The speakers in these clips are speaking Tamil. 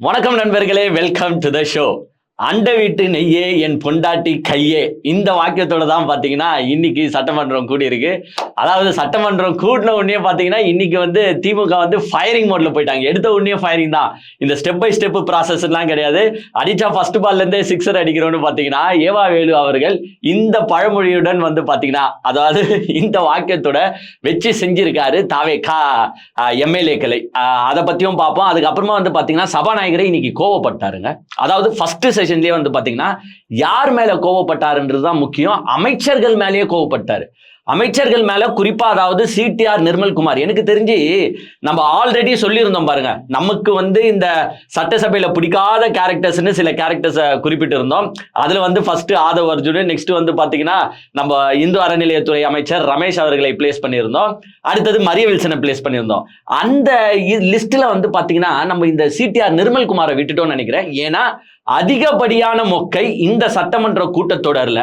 வணக்கம் நண்பர்களே, வெல்கம் டு த ஷோ. அண்ட வீட்டு நெய்யே என் பொண்டாட்டி கையே, இந்த வாக்கியத்தோட தான் பாத்தீங்கன்னா இன்னைக்கு சட்டமன்றம் கூடியிருக்கு. அதாவது சட்டமன்றம் கூடின உடனே பாத்தீங்கன்னா இன்னைக்கு திமுக ஃபயரிங் மோட்ல போயிட்டாங்க. எடுத்த உடனே ஃபயரிங் தான். இந்த ஸ்டெப் பை ஸ்டெப் ப்ராசஸ் எல்லாம் கிடையாது. அடிச்சா ஃபர்ஸ்ட் பால்ல இருந்தே சிக்ஸர் அடிக்கிறோம்னு பாத்தீங்கன்னா ஏவா வேலு அவர்கள் இந்த பழமொழியுடன் பாத்தீங்கன்னா அதாவது இந்த வாக்கியத்தோட வச்சு செஞ்சிருக்காரு தாவேகா எம்எல்ஏக்களை. அதை பத்தியும் பார்ப்போம். அதுக்கப்புறமா பாத்தீங்கன்னா சபாநாயகரை இன்னைக்கு கோவப்பட்டாருங்க. அதாவது ஃபர்ஸ்ட் செஷன்லயே பாத்தீங்கன்னா யார் மேல கோவப்பட்டாருன்றதுதான் முக்கியம். அமைச்சர்கள் மேலேயே கோவப்பட்டாரு. அமைச்சர்கள் மேல குறிப்பா அதாவது சிடிஆர் நிர்மல்குமார். எனக்கு தெரிஞ்சு நம்ம ஆல்ரெடி சொல்லியிருந்தோம் பாருங்க, நமக்கு இந்த சட்டசபையில பிடிக்காத கேரக்டர்ஸ்னு சில கேரக்டர்ஸ் குறிப்பிட்டு இருந்தோம். அதுல ஃபர்ஸ்ட் ஆதவ் அர்ஜுன், நெக்ஸ்ட் பாத்தீங்கன்னா நம்ம இந்து அறநிலையத்துறை அமைச்சர் ரமேஷ் அவர்களை பிளேஸ் பண்ணியிருந்தோம். அடுத்தது மரிய வில்சனை பிளேஸ் பண்ணியிருந்தோம். அந்த லிஸ்ட்ல பாத்தீங்கன்னா நம்ம இந்த சிடிஆர் நிர்மல்குமாரை விட்டுட்டோம்னு நினைக்கிறேன். ஏன்னா அதிகப்படியான மொக்கை இந்த சட்டமன்ற கூட்டத்தொடர்ல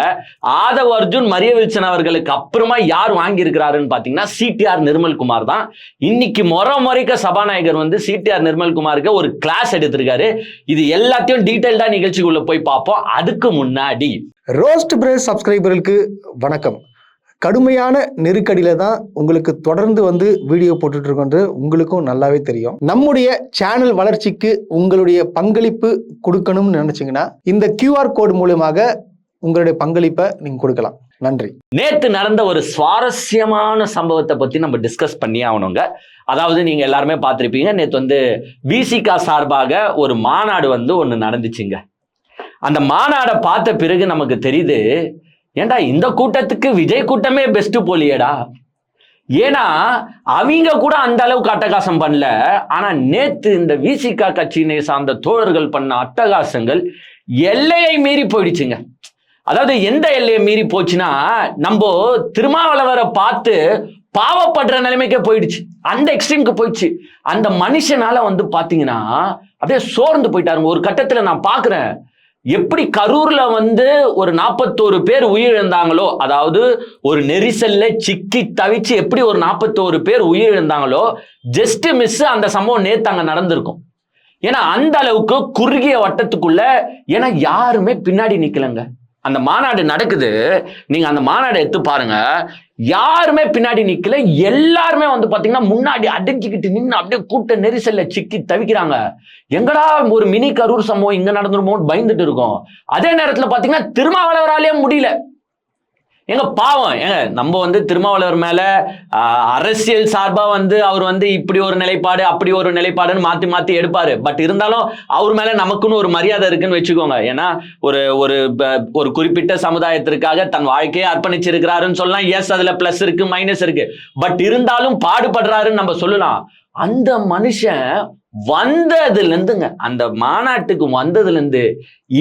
ஆதவ் அர்ஜுன் மரிய வில்சன் அவர்களுக்கு அப்புறமா யார் வாங்கி இருக்கிறாருன்னு பாத்தீங்கன்னா சிடிஆர் நிர்மல்குமார் தான். இன்னைக்கு முறைக்க சபாநாயகர் சிடிஆர் நிர்மல்குமாருக்கு ஒரு கிளாஸ் எடுத்திருக்காரு. இது எல்லாத்தையும் டீடைல்டா நிகழ்ச்சிக்குள்ள போய் பார்ப்போம். அதுக்கு முன்னாடி ரோஸ்ட் பிரேஸ் சப்ஸ்கிரைபர்களுக்கு வணக்கம். கடுமையான நெருக்கடியில தான் உங்களுக்கு தொடர்ந்து வீடியோ போட்டுட்டு இருக்கோன்று உங்களுக்கும் நல்லாவே தெரியும். நம்முடைய சேனல் வளர்ச்சிக்கு உங்களுடைய பங்களிப்பு கொடுக்கணும்னு நினைச்சீங்கன்னா இந்த QR கோடு மூலமாக உங்களுடைய பங்களிப்பை நீங்க கொடுக்கலாம். நன்றி. நேத்து நடந்த ஒரு சுவாரஸ்யமான சம்பவத்தை பத்தி நம்ம டிஸ்கஸ் பண்ணி ஆகணுங்க. அதாவது நீங்க எல்லாருமே பார்த்திருப்பீங்க, நேத்து விசிகா சார்பாக ஒரு மாநாடு ஒன்று நடந்துச்சுங்க. அந்த மாநாடை பார்த்த பிறகு நமக்கு தெரியுது, ஏண்டா இந்த கூட்டத்துக்கு விஜய் கூட்டமே பெஸ்ட் போலியேடா. ஏன்னா அவங்க கூட அந்த அளவுக்கு அட்டகாசம் பண்ணல. ஆனா நேத்து இந்த விசிகா கட்சியினை சார்ந்த தோழர்கள் பண்ண அட்டகாசங்கள் எல்லையை மீறி போயிடுச்சுங்க. அதாவது எந்த எல்லையை மீறி போச்சுன்னா, நம்ம திருமாவளவரை பார்த்து பாவப்படுற நிலைமைக்கே போயிடுச்சு. அந்த எக்ஸ்ட்ரீமுக்கு போயிடுச்சு. அந்த மனுஷனால பாத்தீங்கன்னா அப்படியே சோர்ந்து போயிட்டாருங்க. ஒரு கட்டத்துல நான் பாக்குறேன், எப்படி கரூர்ல ஒரு 41 பேர் உயிரிழந்தாங்களோ, அதாவது ஒரு நெரிசல்ல சிக்கி தவிச்சு எப்படி ஒரு 41 பேர் உயிரிழந்தாங்களோ, ஜஸ்ட் மிஸ் அந்த சம்பவம் நேத்து அங்க நடந்திருக்கும். ஏன்னா அந்த அளவுக்கு குறுகிய வட்டத்துக்குள்ள, ஏன்னா யாருமே பின்னாடி நிக்கலங்க. அந்த மாநாடு நடக்குது, நீங்க அந்த மாநாடு எடுத்து பாருங்க, யாருமே பின்னாடி நிக்கல. எல்லாருமே பாத்தீங்கன்னா முன்னாடி அடைஞ்சுக்கிட்டு நின்று அப்படியே கூட்ட நெரிசல்ல சிக்கி தவிக்கிறாங்க. எங்கடா ஒரு மினி கரூர் சம்பவம் இங்க நடந்துருமோ பயந்துட்டு இருக்கோம். அதே நேரத்துல பாத்தீங்கன்னா திருமாவளவராலே முடியல. எங்க பாவம், ஏங்க நம்ம திருமாவளவர் மேல அரசியல் சார்பா அவர் இப்படி ஒரு நிலைப்பாடு அப்படி ஒரு நிலைப்பாடுன்னு மாத்தி மாத்தி எடுப்பாரு. பட் இருந்தாலும் அவர் மேல நமக்குன்னு ஒரு மரியாதை இருக்குன்னு வச்சுக்கோங்க. ஏன்னா ஒரு குறிப்பிட்ட சமுதாயத்திற்காக தன் வாழ்க்கையை அர்ப்பணிச்சிருக்கிறாருன்னு சொல்லலாம். எஸ், அதுல பிளஸ் இருக்கு மைனஸ் இருக்கு. பட் இருந்தாலும் பாடுபடுறாருன்னு நம்ம சொல்லலாம். அந்த மனுஷன் வந்ததுல இருந்துங்க, அந்த மாநாட்டுக்கு வந்ததுல இருந்து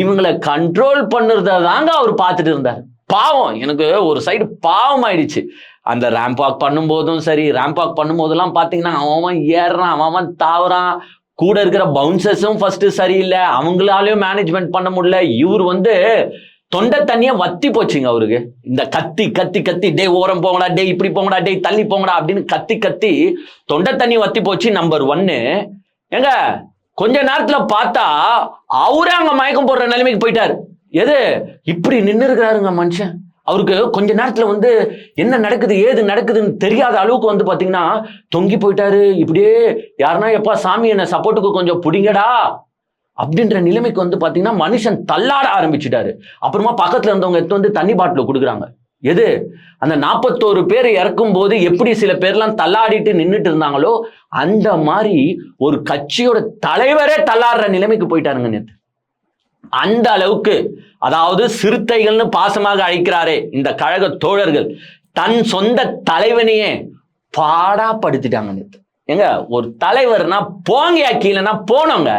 இவங்களை கண்ட்ரோல் பண்ணுறத தாங்க அவர் பார்த்துட்டு இருந்தார். பாவம், எனக்கு ஒரு சைடு பாவம் ஆயிடுச்சு. அந்த ரேம்ப் வாக் பண்ணும்போதும் சரி, ரேம்ப் வாக் பண்ணும்போதெல்லாம் பாத்தீங்கன்னா அவன் ஏறுறான், அவன் தாவுறான். கூட இருக்கிற பவுன்சர்ஸும் ஃபர்ஸ்ட் சரியில்லை, அவங்களாலையும் மேனேஜ்மெண்ட் பண்ண முடியல. இவர் தொண்டை தண்ணியா வத்தி போச்சுங்க அவருக்கு. இந்த கத்தி கத்தி கத்தி டே ஓரம் போங்கடா, டே இப்படி போங்கடா, டே தள்ளி போங்கடா அப்படின்னு கத்தி கத்தி தொண்டை தண்ணி வத்தி போச்சு. நம்பர் 1. ஏங்க கொஞ்ச நேரத்துல பார்த்தா அவரே அங்க மயக்கம் போடுற நிலைமைக்கு போயிட்டாரு. எது இப்படி நின்று இருக்கிறாருங்க மனுஷன். அவருக்கு கொஞ்ச நேரத்துல என்ன நடக்குது ஏது நடக்குதுன்னு தெரியாத அளவுக்கு பாத்தீங்கன்னா தொங்கி போயிட்டாரு. இப்படியே யாருன்னா எப்பா சாமி என்ன சப்போர்ட்டுக்கு கொஞ்சம் புடிங்கடா அப்படின்ற நிலைமைக்கு பாத்தீங்கன்னா மனுஷன் தள்ளாட ஆரம்பிச்சுட்டாரு. அப்புறமா பக்கத்துல இருந்தவங்க எடுத்து தண்ணி பாட்டில் கொடுக்குறாங்க. எது அந்த 41 பேர் இறக்கும் போது எப்படி சில பேர்லாம் தள்ளாடிட்டு நின்றுட்டு இருந்தாங்களோ, அந்த மாதிரி ஒரு கட்சியோட தலைவரே தள்ளாடுற நிலைமைக்கு போயிட்டாருங்க நேத்து. அந்த அளவுக்கு, அதாவது சிறுத்தைகள்னு பாசமாக அழைக்கிறாரே இந்த கழக தோழர்கள், தன் சொந்த தலைவனையே பாடாப்படுத்திட்டாங்க நேத்து. எங்க ஒரு தலைவர்னா போங்க, கீழனா போனவங்க.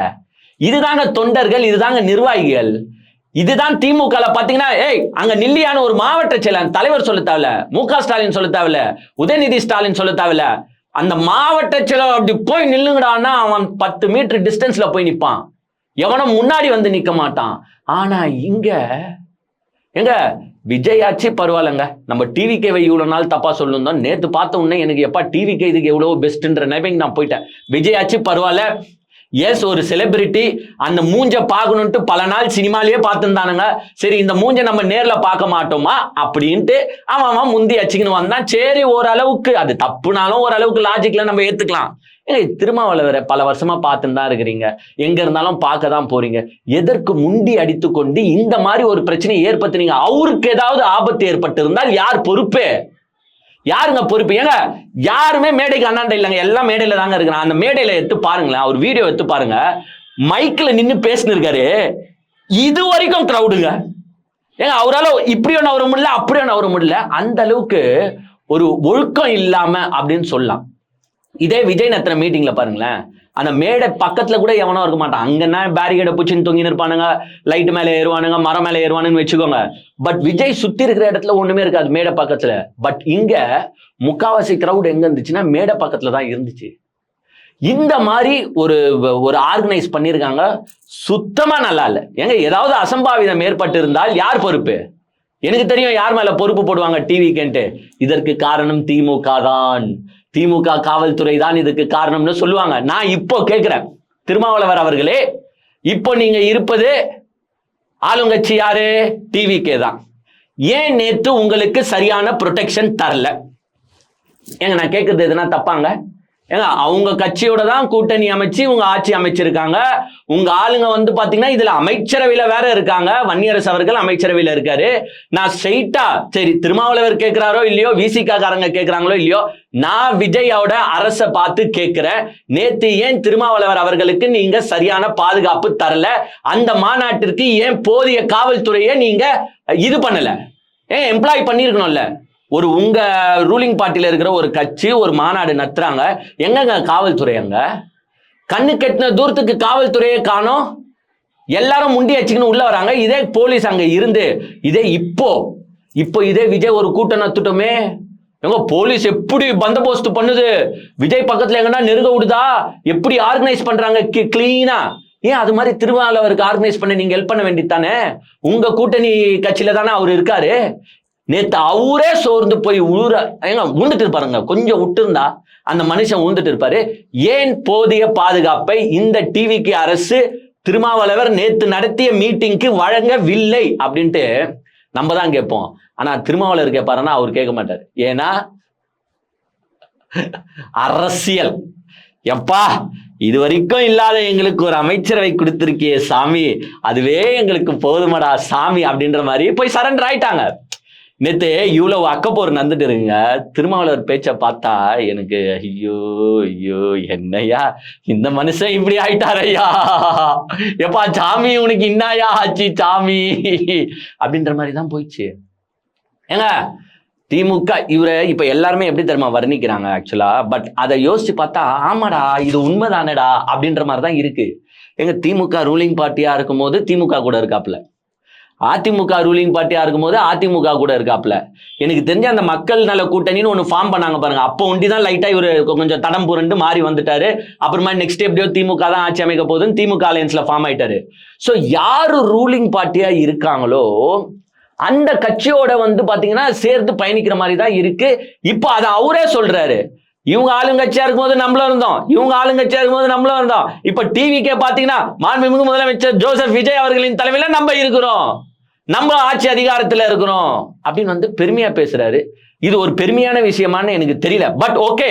இதுதாங்க தொண்டர்கள், இதுதாங்க நிர்வாகிகள். இதுதான் திமுக பாத்தீங்கன்னா, அங்க நில்லியான ஒரு மாவட்ட செயலாளர் தலைவர் சொல்ல தேவையில்ல, மு.க. ஸ்டாலின் சொல்ல தேவையில்ல, உதயநிதி ஸ்டாலின் சொல்ல தேவையில்ல. அந்த மாவட்ட செயலாளர் அப்படி போய் நில்லுங்கடான்னா அவன் 10 மீட்டர் டிஸ்டன்ஸ்ல போய் நிப்பான். எவனும் முன்னாடி நிக்க மாட்டான். ஆனா இங்க எங்க விஜய் ஆச்சு பரவாயில்லங்க, நம்ம டிவிகேவை இவ்வளவு நாள் தப்பா சொல்லணும். நேத்து பார்த்த உடனே எனக்கு எப்பா டிவிகே இதுக்கு எவ்வளவு பெஸ்ட்ன்ற நிலைமைக்கு நான் போயிட்டேன். விஜய் ஆச்சு பரவாயில்ல, எஸ், ஒரு செலிபிரிட்டி அந்த மூஞ்ச பார்க்கணும்ட்டு பல நாள் சினிமாலேயே பார்த்துருந்தானுங்க. சரி, இந்த மூஞ்ச நம்ம நேர்ல பார்க்க மாட்டோமா அப்படின்ட்டு அவன் முந்தி அச்சுக்கின்னு வந்தான். சரி, ஓரளவுக்கு அது தப்புனாலும் ஓரளவுக்கு லாஜிக்ல நம்ம ஏத்துக்கலாம். திருமாவளவரை பல வருஷமா பார்த்துன்னு தான் இருக்கிறீங்க, எங்க இருந்தாலும் பார்க்க தான் போறீங்க, எதற்கு முண்டி அடித்து கொண்டு இந்த மாதிரி ஒரு பிரச்சனையை ஏற்படுத்தினீங்க? அவருக்கு ஏதாவது ஆபத்து ஏற்பட்டு இருந்தால் யார் பொறுப்பு? யாருங்க பொறுப்பு? ஏங்க யாருமே மேடைக்கு அண்ணாண்ட இல்லைங்க, எல்லாம் மேடையில தாங்க இருக்கிறான். அந்த மேடையில எடுத்து பாருங்களேன், அவர் வீடியோ எடுத்து பாருங்க, மைக்ல நின்று பேசினு இருக்காரு, இது வரைக்கும் கிரௌடுங்க. ஏங்க அவரால் இப்படி ஒன்று அவர முடியல, அப்படி ஒன்று அவர முடியல, அந்த அளவுக்கு ஒரு ஒழுக்கம் இல்லாம அப்படின்னு சொல்லலாம். இதே விஜய் நடத்துற மீட்டிங்ல பாருங்களேன், அந்த மேடை பக்கத்துல கூட எவனோ இருக்க மாட்டான். அங்கன்னா பேரிகேட பூச்சின்னு தொங்கி இருப்பானுங்க, லைட் மேல ஏறுவானுங்க, மரம் மேல ஏறுவானுன்னு வச்சுக்கோங்க. பட் விஜய் சுத்தி இருக்கிற இடத்துல ஒண்ணுமே இருக்காது மேடை பக்கத்துல. பட் இங்க முக்காவாசி கிரௌட் எங்க இருந்துச்சுன்னா மேடை பக்கத்துல தான் இருந்துச்சு. இந்த மாதிரி ஒரு ஆர்கனைஸ் பண்ணியிருக்காங்க, சுத்தமா நல்லா இல்லை. ஏங்க ஏதாவது அசம்பாவிதம் ஏற்பட்டு இருந்தால் யார் பொறுப்பு? எனக்கு தெரியும் யார் மேல பொறுப்பு போடுவாங்க டிவிக்குன்ட்டு. இதற்கு காரணம் திமுக தான், திமுக காவல்துறை தான் இதுக்கு காரணம்னு சொல்லுவாங்க. நான் இப்போ கேட்கிறேன், திருமாவளவர் அவர்களே, இப்போ நீங்க இருப்பது ஆளுங்கட்சி யாரு? டிவிகே தான். ஏன் நேற்று உங்களுக்கு சரியான ப்ரொடெக்ஷன் தரல? ஏங்க நான் கேட்கறது எதுனா தப்பாங்க? ஏங்க அவங்க கட்சியோட தான் கூட்டணி அமைச்சு உங்க ஆட்சி அமைச்சிருக்காங்க. உங்க ஆளுங்க வந்து பாத்தீங்கன்னா இதுல அமைச்சரவையில வேற இருக்காங்க. வன்னியரசு அவர்கள் அமைச்சரவையில இருக்காரு. நான் ஸ்ட்ரெயிட்டா, சரி திருமாவளவர் கேட்கிறாரோ இல்லையோ, விசிகா காரங்க கேட்கிறாங்களோ இல்லையோ, நான் விஜயோட அரசை பார்த்து கேட்கிறேன், நேத்து ஏன் திருமாவளவர் அவர்களுக்கு நீங்க சரியான பாதுகாப்பு தரல? அந்த மாநாட்டிற்கு ஏன் போதிய காவல்துறையை நீங்க இது பண்ணல? ஏன் எம்ப்ளாய் பண்ணிருக்கணும்ல? ஒரு உங்க ரூலிங் பார்ட்டில இருக்கிற ஒரு கட்சி ஒரு மாநாடு நடத்துறாங்க, எங்க காவல்துறை? அங்க கண்ணு கெட்டின தூரத்துக்கு காவல்துறையை காணோம். எல்லாரும் முண்டி அச்சுக்கின்னு உள்ள வராங்க. இதே போலீஸ் அங்க இருந்து இதே இப்போ இதே விஜய் ஒரு கூட்டம் நடத்துட்டோமே, எங்க போலீஸ் எப்படி பந்தோபஸ்து பண்ணுது, விஜய் பக்கத்துல எங்கன்னா நெருங்க விடுதா, எப்படி ஆர்கனைஸ் பண்றாங்க கிளீனா. ஏன் அது மாதிரி திருமாவளவருக்கு ஆர்கனைஸ் பண்ண நீங்க ஹெல்ப் பண்ண வேண்டியதானே? உங்க கூட்டணி கட்சியில தானே அவர் இருக்காரு. நேத்து அவரே சோர்ந்து போய் உழுந்துட்டு இருப்பாருங்க. கொஞ்சம் விட்டு இருந்தா அந்த மனுஷன் உழுந்துட்டு இருப்பாரு. ஏன் போதிய பாதுகாப்பை இந்த டிவிக்கு அரசு திருமாவளவர் நேத்து நடத்திய மீட்டிங்க்கு வழங்கவில்லை அப்படின்ட்டு நம்ம தான் கேட்போம். ஆனா திருமாவளவர் கேட்பாருன்னா அவர் கேட்க மாட்டார். ஏன்னா அரசியல். எப்பா இது வரைக்கும் இல்லாத எங்களுக்கு ஒரு அமைச்சரவை கொடுத்திருக்கிய சாமி, அதுவே எங்களுக்கு போதுமடா சாமி அப்படின்ற மாதிரி போய் சரண்டர் ஆயிட்டாங்க. நேத்து இவ்வளவு அக்கப்போர் நடந்துட்டு இருக்குங்க. திருமாவளவர் பேச்ச பார்த்தா எனக்கு ஐயோ ஐயோ, என்னையா இந்த மனுஷன் இப்படி ஆயிட்டாரையா, எப்பா சாமி உனக்கு இன்னாயா ஆச்சு சாமி அப்படின்ற மாதிரி தான் போயிடுச்சு. ஏங்க திமுக இவரை இப்ப எல்லாருமே எப்படி தெரியுமா வர்ணிக்கிறாங்க ஆக்சுவலா, பட் அதை யோசிச்சு பார்த்தா ஆமாடா இது உண்மைதானடா அப்படின்ற மாதிரி தான் இருக்கு. எங்க திமுக ரூலிங் பார்ட்டியா இருக்கும் போது திமுக கூட இருக்காப்ல, அதிமுக ரூலிங் பார்ட்டியா இருக்கும்போது அதிமுக கூட இருக்காப்ல. எனக்கு தெரிஞ்ச அந்த மக்கள் நல கூட்டணின்னு ஒன்று ஃபார்ம் பண்ணாங்க பாருங்க, அப்போ ஒண்டிதான் லைட்டா இவரு கொஞ்சம் தடம் புரண்டு மாறி வந்துட்டாரு. அப்புறமா நெக்ஸ்ட் எப்படியோ திமுக தான் ஆட்சி அமைக்க போகுதுன்னு திமுக அலையன்ஸ்ல ஃபார்ம் ஆயிட்டாரு. ஸோ யாரு ரூலிங் பார்ட்டியா இருக்காங்களோ அந்த கட்சியோட வந்து பாத்தீங்கன்னா சேர்த்து பயணிக்கிற மாதிரி தான் இருக்கு. இப்போ அதை அவரே சொல்றாரு, இவங்க ஆளுங்கட்சியா இருக்கும்போது நம்மளும் இருந்தோம், இவங்க ஆளுங்கட்சியா இருக்கும்போது நம்மளும் இருந்தோம். இப்ப டிவிக்கே பாத்தீங்கன்னா மாண்புமிகு முதலமைச்சர் ஜோசப் விஜய் அவர்களின் தலைமையில நம்ம இருக்கிறோம், நம்ம ஆட்சி அதிகாரத்துல இருக்கிறோம் அப்படின்னு வந்து பெருமையா பேசுறாரு. இது ஒரு பெருமையான விஷயமானு எனக்கு தெரியல. பட் ஓகே,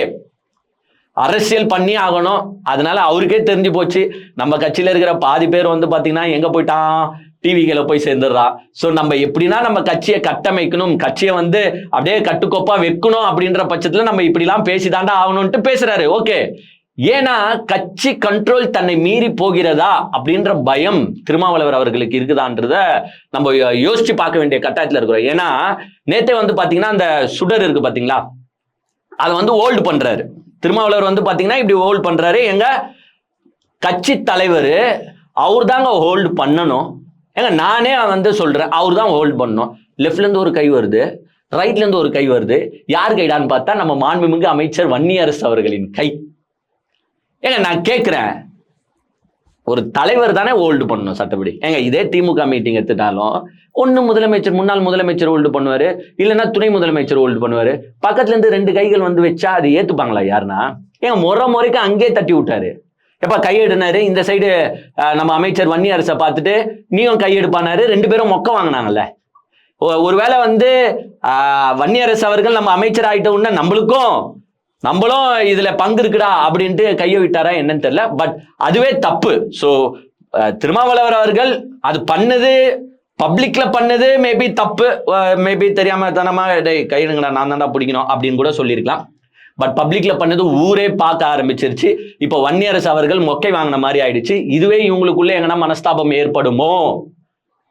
அரசியல் பண்ணி ஆகணும். அதனால அவருக்கே தெரிஞ்சு போச்சு நம்ம கட்சியில இருக்கிற பாதி பேர் வந்து பாத்தீங்கன்னா எங்க போயிட்டான், டிவிகளை போய் சேர்ந்துடுறா. ஸோ நம்ம எப்படின்னா நம்ம கட்சியை கட்டமைக்கணும், கட்சியை வந்து அப்படியே கட்டுக்கோப்பா வைக்கணும் அப்படின்ற பட்சத்துல நம்ம இப்படிலாம் பேசிதாண்டா ஆகணும்ட்டு பேசுறாரு. ஓகே, ஏன்னா கட்சி கண்ட்ரோல் தன்னை மீறி போகிறதா அப்படின்ற பயம் திருமாவளவர் அவர்களுக்கு இருக்குதான்றத நம்ம யோசிச்சு பார்க்க வேண்டிய கட்டாயத்துல இருக்கிறோம். ஏன்னா நேத்தே வந்து பாத்தீங்கன்னா அந்த சுடர் இருக்கு பாத்தீங்களா, அதை வந்து ஹோல்டு பண்றாரு திருமாவளவர் வந்து பாத்தீங்கன்னா இப்படி ஹோல்டு பண்றாரு. எங்க கட்சி தலைவர் அவர் தாங்க ஹோல்டு பண்ணணும். ஏங்க நானே வந்து சொல்றேன், அவர் தான் ஹோல்டு பண்ணணும். லெஃப்ட்ல இருந்து ஒரு கை வருது, ரைட்ல இருந்து ஒரு கை வருது. யார் கைடான்னு பார்த்தா நம்ம மாண்புமிகு அமைச்சர் வன்னியரசு அவர்களின் கை. ஏங்க நான் கேட்கிறேன், ஒரு தலைவர் தானே ஹோல்டு பண்ணணும் சட்டப்படி. ஏங்க இதே திமுக மீட்டிங் எடுத்துட்டாலும் ஒன்னு முதலமைச்சர் முன்னாள் முதலமைச்சர் ஹோல்டு பண்ணுவாரு, இல்லைன்னா துணை முதலமைச்சர் ஹோல்டு பண்ணுவாரு. பக்கத்துல இருந்து ரெண்டு கைகள் வந்து வச்சா அது ஏத்துப்பாங்களா யாருன்னா? ஏங்க முறைக்கு அங்கேயே தட்டி விட்டாரு. எப்ப கையெடுனாரு இந்த சைடு நம்ம அமைச்சர் வன்னியரசை பார்த்துட்டு நீயும் கையெடுப்பானாரு, 2 பேரும் மொக்க வாங்கினாங்கல்ல. ஒருவேளை வந்து வன்னியரசு அவர்கள் நம்ம அமைச்சர் ஆயிட்ட உடனே நம்மளும் இதுல பங்கு இருக்குடா அப்படின்ட்டு கையை விட்டாரா என்னன்னு தெரியல. பட் அதுவே தப்பு. ஸோ திருமாவளவர் அவர்கள் அது பண்ணது பப்ளிக்ல பண்ணது மேபி தப்பு, மேபி தெரியாம தனமா கையிடுங்கடா நான் தான்டா பிடிக்கணும் அப்படின்னு கூட சொல்லியிருக்கலாம். பட் பப்ளிக்ல பண்ணது ஊரே பார்க்க ஆரம்பிச்சிருச்சு. இப்போ வன்னியரசு அவர்கள் மொக்கை வாங்கின மாதிரி ஆயிடுச்சு. இதுவே இவங்களுக்குள்ள எங்கன்னா மனஸ்தாபம் ஏற்படுமோ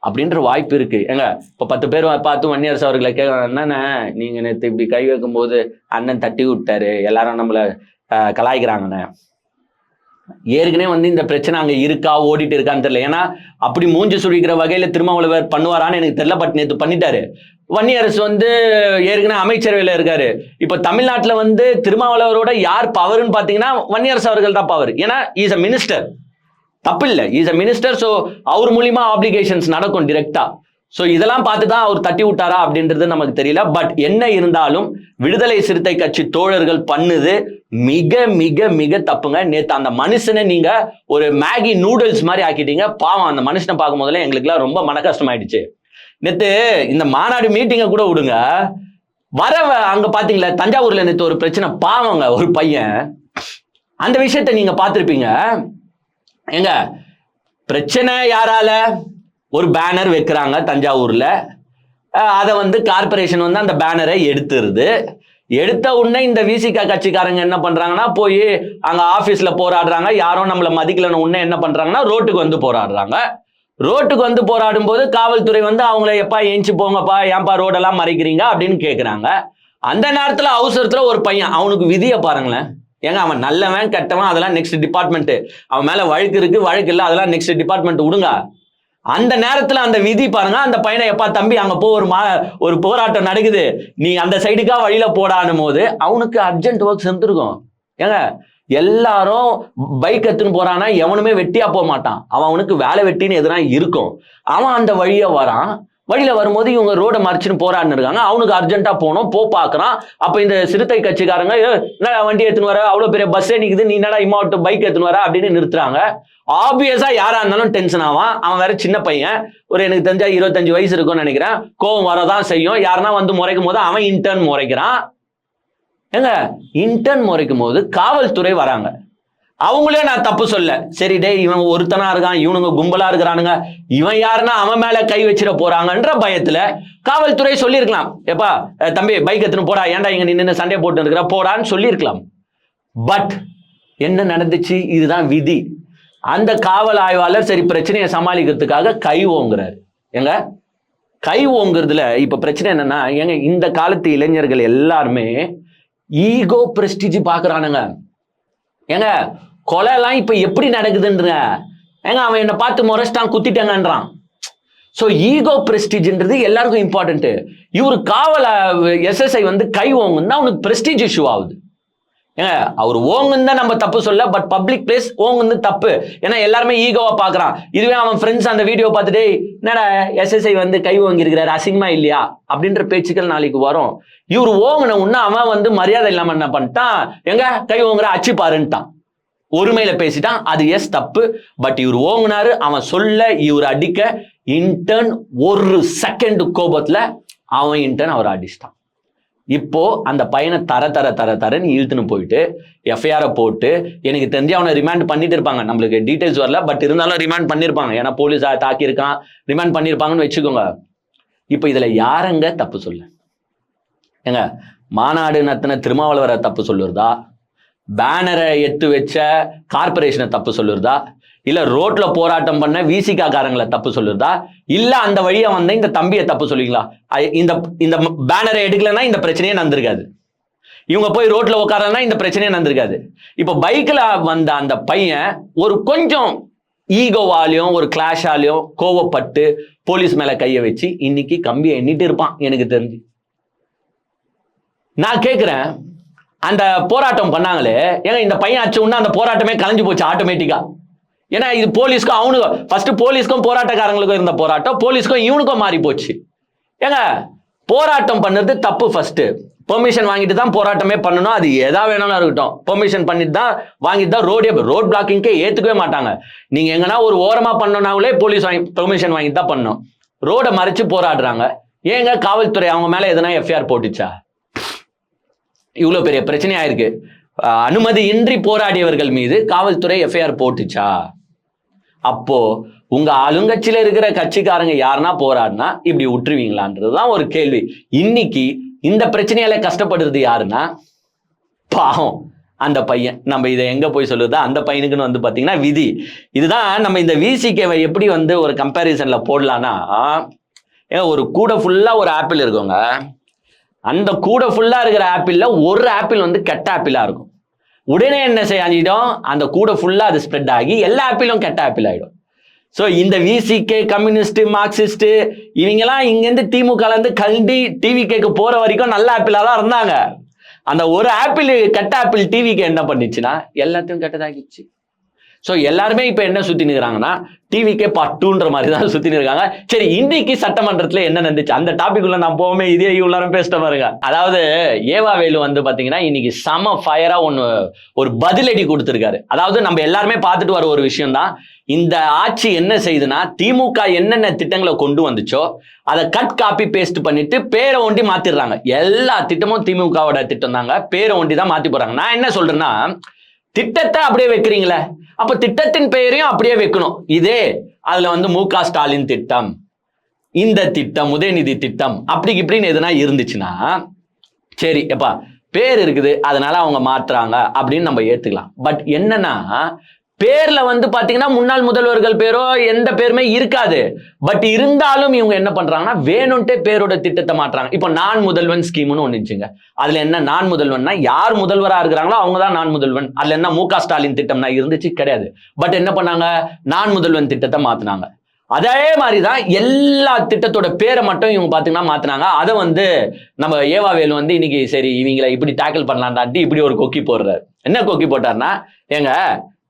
அப்படின்ற வாய்ப்பு இருக்கு. ஏங்க இப்போ 10 பேர் பார்த்து வன்னியரசு அவர்களை என்னண்ணே நீங்க நேற்று இப்படி கை வைக்கும் போது அண்ணன் தட்டி விட்டாரு, எல்லாரும் நம்மளை கலாய்க்கிறாங்கண்ணே. ஏற்கனவே வந்து இந்த பிரச்சனை அங்க இருக்கா ஓடிட்டு இருக்கான்னு தெரியல. ஏன்னா அப்படி மூஞ்சி சுழிக்கிற வகையில திருமாவளவர் பண்ணுவாரான்னு எனக்கு தெரியல. பட் நேற்று பண்ணிட்டாரு. வன்னியரசு வந்து ஏற்கனவே அமைச்சரவையில் இருக்காரு. இப்ப தமிழ்நாட்டுல வந்து திருமாவளவரோட யார் பவர்னு பாத்தீங்கன்னா வன்னியரசு அவர்கள் தான் பவர். ஏன்னா இஸ் அ மினிஸ்டர், தப்பு இல்லை, இஸ் அ மினிஸ்டர். ஸோ அவர் மூலியமா ஆப்ளிகேஷன்ஸ் நடக்கும் டிரெக்டா. ஸோ இதெல்லாம் பார்த்து தான் அவர் தட்டி விட்டாரா அப்படின்றது நமக்கு தெரியல. பட் என்ன இருந்தாலும் விடுதலை சிறுத்தை கட்சி தோழர்கள் பண்ணுது மிக மிக மிக தப்புங்க. நேற்று அந்த மனுஷனை நீங்க ஒரு மேகி நூடுல்ஸ் மாதிரி ஆக்கிட்டீங்க. பாவம் அந்த மனுஷனை பார்க்கும் போதெல்லாம் எங்களுக்குலாம் ரொம்ப மன கஷ்டமாயிடுச்சு. நேற்று இந்த மாநாடு மீட்டிங்கை கூட விடுங்க, அங்க பாத்தீங்களா தஞ்சாவூர்ல நேற்று ஒரு பிரச்சனை, பாவங்க ஒரு பையன், அந்த விஷயத்த நீங்க பார்த்திருப்பீங்க. எங்க பிரச்சனை யாரால? ஒரு பேனர் வைக்கிறாங்க தஞ்சாவூர்ல, அதை வந்து கார்பரேஷன் வந்து அந்த பேனரை எடுத்த உடனே இந்த விசிகா கட்சிக்காரங்க என்ன பண்றாங்கன்னா போய் அங்க ஆபீஸ்ல போராடுறாங்க. யாரும் நம்மளை மதிக்கலன்னு உடனே என்ன பண்றாங்கன்னா ரோட்டுக்கு வந்து போராடுறாங்க. ரோட்டுக்கு வந்து போராடும் போது காவல்துறை வந்து அவங்கள எப்பா ஏஞ்சி போங்கப்பா, ஏன்பா ரோடெல்லாம் மறைக்கிறீங்க அப்படின்னு கேட்குறாங்க. அந்த நேரத்தில் அவசரத்தில் ஒரு பையன், அவனுக்கு விதியை பாருங்களேன். ஏங்க அவன் நல்லவன் கெட்டவன் அதெல்லாம் நெக்ஸ்ட் டிபார்ட்மெண்ட், அவன் மேல வழக்கு இருக்கு வழக்கு இல்லை அதெல்லாம் நெக்ஸ்ட் டிபார்ட்மெண்ட் விடுங்க. அந்த நேரத்தில் அந்த விதி பாருங்க, அந்த பையனை எப்பா தம்பி அங்க போ, ஒரு போராட்டம் நடக்குது, நீ அந்த சைடுக்கா வழியில போடானும் போது அவனுக்கு அர்ஜென்ட் ஒர்க் செஞ்சிருக்கும். ஏங்க எல்லாரும் பைக் எடுத்துன்னு போறானா எவனுமே வெட்டியா போக மாட்டான், அவனுக்கு வேலை வெட்டின்னு எதுனா இருக்கும். அவன் அந்த வழியா வரான், வழியில வரும்போது இவங்க ரோட மறைச்சுன்னு போராடினு இருக்காங்க. அவனுக்கு அர்ஜென்ட்டா போகணும், பாக்குறான். அப்ப இந்த சிறுத்தை கட்சிக்காரங்க என்ன வண்டி எடுத்துன்னு வர, அவ்வளவு பெரிய பஸ்ஸே நிக்குது, நீ என்னடா இம்மாவட்ட பைக் எடுத்துன்னு வர அப்படின்னு நிறுத்துறாங்க. ஆப்வியஸா யாரா இருந்தாலும் டென்ஷன் ஆவான். அவன் வேற சின்ன பையன், ஒரு எனக்கு தெரிஞ்சா 25 வயசு இருக்கும்னு நினைக்கிறேன். கோவம் வரதான் செய்யும். யாருன்னா வந்து முறைக்கும் போது அவன் இன்டர்ன் முறைக்கிறான். ஏங்க இன்டர்ன் முறைக்கும் போது காவல்துறை வராங்க. அவங்களே நான் தப்பு சொல்ல, சரி டே இவன் ஒருத்தனா இருக்கான், இவனுங்க கும்பலா இருக்கிறானுங்க, இவன் யாருன்னா அவன் மேல கை வச்சிட போறாங்கன்ற பயத்துல காவல்துறை சொல்லியிருக்கலாம், எப்பா தம்பி பைக் எடுத்துன்னு போடா, ஏன்டா இங்க நின்று சண்டை போட்டு இருக்கிற போடான்னு சொல்லியிருக்கலாம். பட் என்ன நடந்துச்சு? இதுதான் விதி. அந்த காவல் ஆய்வாளர் சரி பிரச்சனையை சமாளிக்கிறதுக்காக கை ஓங்குறாரு. எங்க கை ஓங்குறதுல இப்ப பிரச்சனை என்னன்னா, எங்க இந்த காலத்து இளைஞர்கள் எல்லாருமே ஈகோ பிரஸ்டிஜ் பாக்குறானுங்க. ஏங்க கொலை எல்லாம் இப்ப எப்படி நடக்குதுன்ற, ஏங்க அவன் என்ன பார்த்து முறைச்சிட்டான் குத்திட்டாங்கன்றான். ஸோ ஈகோ பிரஸ்டிஜ்ன்றது எல்லாருக்கும் இம்பார்ட்டன்ட். இவரு காவல எஸ்எஸ்ஐ வந்து கை ஓங்குன்னா அவனுக்கு பிரஸ்டிஜ் இஷ்யூ ஆகுது. ஏங்க அவர் ஓங்குன்னு தான் நம்ம தப்பு சொல்ல, பட் பப்ளிக் பிளேஸ் ஓங்குன்னு தப்பு. ஏன்னா எல்லாருமே ஈகோவா பாக்குறான். இதுவே அவன் ஃப்ரெண்ட்ஸ் அந்த வீடியோ பார்த்துட்டு என்னடா எஸ்எஸ்ஐ வந்து கை ஓங்கி இருக்கிறாரு அசிங்கமா இல்லையா அப்படின்ற பேச்சுக்கள் நாளைக்கு வரும். இவர் ஓங்குன உடனே அவன் வந்து மரியாதை இல்லாம என்ன பண்ணிட்டான், எங்க கை ஓங்குற அச்சு பாருன்ட்டான், ஒருமையில பேசிட்டான். அது எஸ் தப்பு. பட் இவர் ஓங்குனாரு, அவன் சொல்ல இவர் அடிக்க இன்டர்ன் ஒரு செகண்ட் கோபத்துல அவன் இன்டர்ன் அவர் அடிச்சிட்டான். இப்போ அந்த பையனை தரன்னு இழுத்துன்னு போயிட்டு எஃப்ஐஆரை போட்டு, எனக்கு தெரிஞ்சு அவனை ரிமாண்ட் பண்ணிட்டு இருப்பாங்க. நம்மளுக்கு டீடைல்ஸ் வரல, பட் இருந்தாலும் ரிமாண்ட் பண்ணிருப்பாங்க. ஏன்னா போலீஸ் தாக்கியிருக்கான், ரிமாண்ட் பண்ணிருப்பாங்கன்னு வச்சுக்கோங்க. இப்போ இதுல யாரங்க தப்பு சொல்ல? ஏங்க மாநாடு நடத்தின திருமாவளவரை தப்பு சொல்லுறதா, பேனரை எடுத்து வச்ச கார்பரேஷனை தப்பு சொல்லுறதா, இல்ல ரோட்ல போராட்டம் பண்ண விசிகா காரங்களை தப்பு சொல்லுறதா, இல்ல அந்த வழியா வந்த இந்த தம்பியை தப்பு சொல்லிங்களா? இந்த பேனரை எடுக்கலன்னா இந்த பிரச்சனையே நடந்திருக்காது. இவங்க போய் ரோட்ல உட்காரனா இந்த பிரச்சனையே நடந்திருக்காது. இப்ப பைக்ல வந்த அந்த பையன் ஒரு கொஞ்சம் ஈகோவாலையும் ஒரு கிளாஷாலையும் கோவப்பட்டு போலீஸ் மேல கைய வச்சு இன்னைக்கு கம்பியை எண்ணிட்டு இருப்பான் எனக்கு தெரிஞ்சு. நான் கேட்கிறேன், அந்த போராட்டம் பண்ணாங்களே, ஏங்க இந்த பையன் அச்சு உடனே அந்த போராட்டமே கலைஞ்சு போச்சு ஆட்டோமேட்டிக்கா. ஏன்னா இது போலீஸ்க்கும் அவனுக்கும் ஃபர்ஸ்ட் போலீஸ்க்கும் போராட்டக்காரங்களுக்கும் இருந்த போராட்டம் போலீஸ்க்கும் இவனுக்கும் மாறி போச்சு. ஏங்க போராட்டம் பண்ணுறது தப்பு. ஃபர்ஸ்ட் பெர்மிஷன் வாங்கிட்டு தான் போராட்டமே பண்ணணும். அது எதா வேணாலும் இருக்கட்டும், பெர்மிஷன் பண்ணிட்டு தான் வாங்கிட்டு தான் ரோட் பிளாக்கிங்கே ஏத்துக்கவே மாட்டாங்க. நீங்க எங்கன்னா ஒரு ஓரமா பண்ணனாங்களே போலீஸ் பெர்மிஷன் வாங்கிட்டு தான் பண்ணணும். ரோட மறைச்சு போராடுறாங்க. ஏங்க காவல்துறை அவங்க மேல எதனா எஃப்ஐஆர் போட்டுச்சா? இவ்வளவு பெரிய பிரச்சனையா இருக்கு. அனுமதி இன்றி போராடியவர்கள் மீது காவல்துறை எஃப்ஐஆர் போட்டுச்சா? அப்போ உங்க ஆளுங்கட்சியில இருக்கிற கட்சிக்காரங்க யாருன்னா போராடினா இப்படி விட்டுருவீங்களான்றதுதான் ஒரு கேள்வி. இன்னைக்கு இந்த பிரச்சனையால கஷ்டப்படுறது யாருன்னா பாவம் அந்த பையன். நம்ம இதை எங்க போய் சொல்லுதா, அந்த பையனுக்குன்னு வந்து பாத்தீங்கன்னா விதி. இதுதான் நம்ம இந்த விசிகேவை எப்படி வந்து ஒரு கம்பேரிசன்ல போடலான்னா, ஒரு கூடை ஃபுல்லா ஒரு ஆப்பிள் இருக்குங்க. அந்த கூடை ஃபுல்லா இருக்கிற ஆப்பிள்ல ஒரு ஆப்பிள் வந்து கெட்ட ஆப்பிளா இருக்கும். உடனே என்ன செய்யும், அந்த கூடை ஃபுல்லா அது ஸ்ப்ரெட் ஆகி எல்லா ஆப்பிளும் கெட்ட ஆப்பிள் ஆயிடும். ஸோ இந்த விசிகே, கம்யூனிஸ்ட், மார்க்சிஸ்ட் இவங்கெல்லாம் இங்கேருந்து திமுக கல்டி டிவிகேக்கு போற வரைக்கும் நல்ல ஆப்பிளா தான் இருந்தாங்க. அந்த ஒரு ஆப்பிள் கெட்ட ஆப்பிள் டிவிக்கு என்ன பண்ணிச்சுன்னா எல்லாத்தையும் கெட்டதாகிடுச்சு. ஸோ எல்லாருமே இப்போ என்ன சுத்தி நிற்கிறாங்கன்னா டிவிக்கே பட்டுன்ற மாதிரி தான் சுத்தி நிற்காங்க. சரி, இன்னைக்கு சட்டமன்றத்தில் என்ன நடந்துச்சு அந்த டாபிக் உள்ள நான் போவோமே, இதே உள்ளாரம் பேசிட்ட பாருங்க. அதாவது ஏவா வேலு வந்து பாத்தீங்கன்னா இன்னைக்கு செம ஃபயரா ஒரு பதிலடி கொடுத்திருக்காரு. அதாவது நம்ம எல்லாருமே பார்த்துட்டு வர ஒரு விஷயம் தான், இந்த ஆட்சி என்ன செய்யுதுன்னா திமுக என்னென்ன திட்டங்களை கொண்டு வந்துச்சோ அதை கட் காப்பி பேஸ்ட் பண்ணிட்டு பேரை ஒண்டி மாத்திடுறாங்க. எல்லா திட்டமும் திமுகவோட திட்டம் தாங்க, பேரை ஒண்டி தான் மாத்தி போறாங்க. நான் என்ன சொல்றேன்னா, திட்டத்தை அப்படியே வைக்கிறீங்களே, அப்ப திட்டத்தின் பெயரையும் அப்படியே வைக்கணும். இதே அதுல வந்து மு க ஸ்டாலின் திட்டம், இந்த திட்டம், உதயநிதி திட்டம் அப்படி இப்படின்னு எதுனா இருந்துச்சுன்னா சரி, எப்பா பேர் இருக்குது அதனால அவங்க மாற்றுறாங்க அப்படின்னு நம்ம ஏத்துக்கலாம். பட் என்னன்னா பேர்ல வந்து பாத்தீங்கன்னா முன்னாள் முதல்வர்கள் பேரோ எந்த பேருமே இருக்காது. பட் இருந்தாலும் இவங்க என்ன பண்றாங்கன்னா வேணும்ட்டே பேரோட திட்டத்தை மாற்றுறாங்க. இப்போ நான் முதல்வன் ஸ்கீம்னு ஒண்ணு இருந்துச்சுங்க. அதுல என்ன நான் முதல்வன்னா யார் முதல்வரா இருக்கிறாங்களோ அவங்க தான் நான் முதல்வன். அதுல என்ன மு க ஸ்டாலின் திட்டம்னா இருந்துச்சு கிடையாது. பட் என்ன பண்ணாங்க, நான் முதல்வன் திட்டத்தை மாத்தினாங்க. அதே மாதிரிதான் எல்லா திட்டத்தோட பேரை மட்டும் இவங்க பாத்தீங்கன்னா மாத்தினாங்க. அதை வந்து நம்ம ஏவா வேலு வந்து இன்னைக்கு சரி இவங்களை இப்படி டேக்கிள் பண்ணலான்டான்ட்டு இப்படி ஒரு கொக்கி போடுறாரு. என்ன கொக்கி போட்டாருன்னா, ஏங்க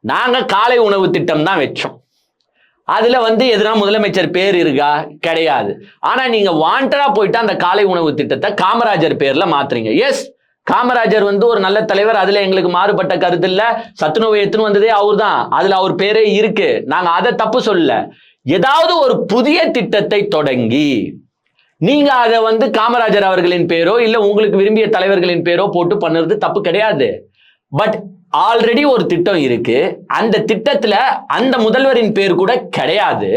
நாங்க காலை உணவு திட்டம் தான் வச்சோம், அதுல வந்து எதுனா முதலமைச்சர் பேர் இருக்கா கிடையாது. ஆனா நீங்க வாண்டடா போயிட்டு அந்த காலை உணவு திட்டத்தை காமராஜர் பேர்ல மாத்துறீங்க. எஸ், காமராஜர் வந்து ஒரு நல்ல தலைவர், அதுல எங்களுக்கு மாறுபட்ட கருத்து இல்ல. சத்துணவு எடுத்துன்னு வந்ததே அவர் தான், அதுல அவர் பேரே இருக்கு, நாங்க அதை தப்பு சொல்லல. ஏதாவது ஒரு புதிய திட்டத்தை தொடங்கி நீங்க அதை வந்து காமராஜர் அவர்களின் பேரோ இல்ல உங்களுக்கு விரும்பிய தலைவர்களின் பேரோ போட்டு பண்ணுறது தப்பு கிடையாது. பட் ஆல்ரெடி ஒரு திட்டம் இருக்கு, அந்த திட்டத்துல அந்த முதல்வரின் பேர் கூட கிடையாது,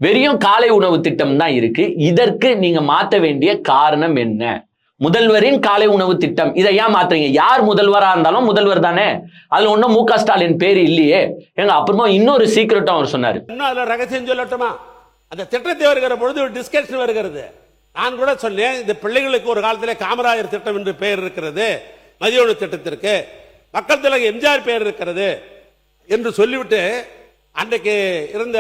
வெறும் காலை உணவு திட்டம் தான் இருக்கு. இதற்கு நீங்க மாற்ற வேண்டிய காரணம் என்ன? முதல்வரின் காலை உணவு திட்டம், இதை ஏன் மாத்துறீங்க? யார் முதல்வரா இருந்தாலும் முதல்வர் தானே, அதுல ஒன்னும் மு க ஸ்டாலின் பேர் இல்லையே. எங்க அப்புறமா இன்னொரு சீக்கிரட்டும் அவர் சொன்னாரு. அதுல ரகசியம் சொல்லட்டுமா, அந்த திட்டத்தை வருகிற பொழுது ஒரு டிஸ்கஷன் வருகிறது. நான் கூட சொன்னேன், இந்த பிள்ளைகளுக்கு ஒரு காலத்திலே காமராஜர் திட்டம் என்று பெயர் இருக்கிறது, மதிய உணவு திட்டத்திற்கு மக்கள் தலைவர் எம்ஜிஆர் பெயர் இருக்கிறது என்று சொல்லிவிட்டு அன்றைக்கு இருந்த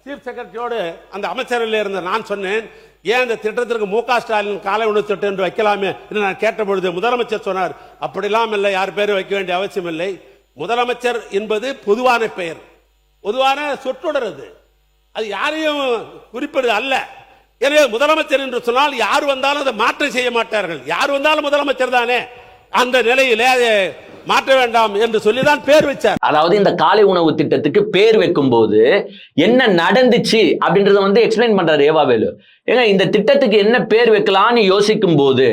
சீஃப் செக்ரட்டரியோடு அந்த அமைச்சரில் இருந்த நான் சொன்னேன், ஏன் இந்த திட்டத்திற்கு மு க ஸ்டாலின் காலை உணவு திட்டம் என்று வைக்கலாமே என்று நான் கேட்ட பொழுது முதலமைச்சர் சொன்னார், அப்படிலாம் இல்லை, யார் பேர் வைக்க வேண்டிய அவசியம் இல்லை. முதலமைச்சர் என்பது பொதுவான பெயர், பொதுவான சொற்றொடர், அது யாரையும் குறிப்பிடுவது அல்ல. எனவே முதலமைச்சர் என்று சொன்னால் யார் வந்தாலும் அதை மாற்றம் செய்ய மாட்டார்கள், யார் வந்தாலும் முதலமைச்சர் தானே, அந்த நிலையிலே அதை மாற்ற வேண்டாம் என்று சொல்லிதான் பேர் வச்சார். அதாவது இந்த காலை உணவு திட்டத்துக்கு பேர் வைக்கும் போது என்ன நடந்துச்சு அப்படின்றத வந்து எக்ஸ்பிளைன் பண்றாரு ஏவா வேலு. ஏங்க இந்த திட்டத்துக்கு என்ன பேர் வைக்கலாம்னு யோசிக்கும் போது